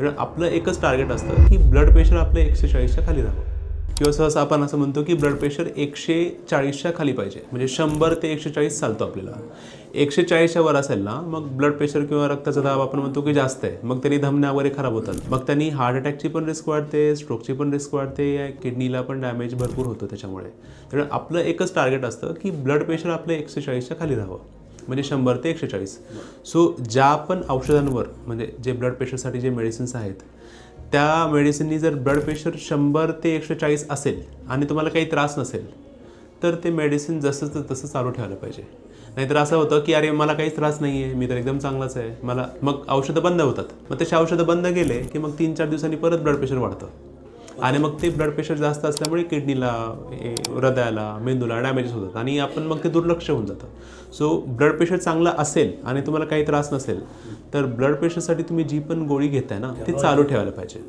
तर आपलं एकच टार्गेट असतं की ब्लड प्रेशर आपलं 140च्या खाली राहावं किंवा सहसा आपण असं म्हणतो की ब्लड प्रेशर 140च्या खाली पाहिजे. म्हणजे 100 ते 140 चालतो आपल्याला. 140च्या वर असेल ना मग ब्लड प्रेशर किंवा रक्ताचा दाब आपण म्हणतो की जास्त आहे. मग त्यांनी धमन्या वगैरे खराब होतात. मग त्यांनी हार्ट अटॅकची पण रिस्क वाढते, स्ट्रोकची पण रिस्क वाढते, किडनीला पण डॅमेज भरपूर होतो त्याच्यामुळे. तर आपलं एकच टार्गेट असतं की ब्लड प्रेशर आपलं 140च्या खाली राहावं. म्हणजे 100 ते 140. सो ज्या पण औषधांवर म्हणजे जे ब्लड प्रेशरसाठी जे मेडिसिन्स आहेत त्या मेडिसिननी जर ब्लड प्रेशर 100 ते 140 असेल आणि तुम्हाला काही त्रास नसेल तर ते मेडिसिन जसंच तसं चालू ठेवायला पाहिजे. नाहीतर असं होतं की अरे मला काहीच त्रास नाही आहे, मी तर एकदम चांगलाच आहे, मला मग औषधं बंद होतात. मग तसे औषधं बंद केले की मग 3-4 दिवसांनी परत ब्लड प्रेशर वाढतं आणि मग ते ब्लड प्रेशर जास्त असल्यामुळे किडनीला, हृदयाला, मेंदूला डॅमेजेस होतात आणि आपण मग ते दुर्लक्ष होऊन जातं. सो ब्लड प्रेशर चांगला असेल आणि तुम्हाला काही त्रास नसेल तर ब्लड प्रेशरसाठी तुम्ही जी पण गोळी घेताय ना ती चालू ठेवायला पाहिजे.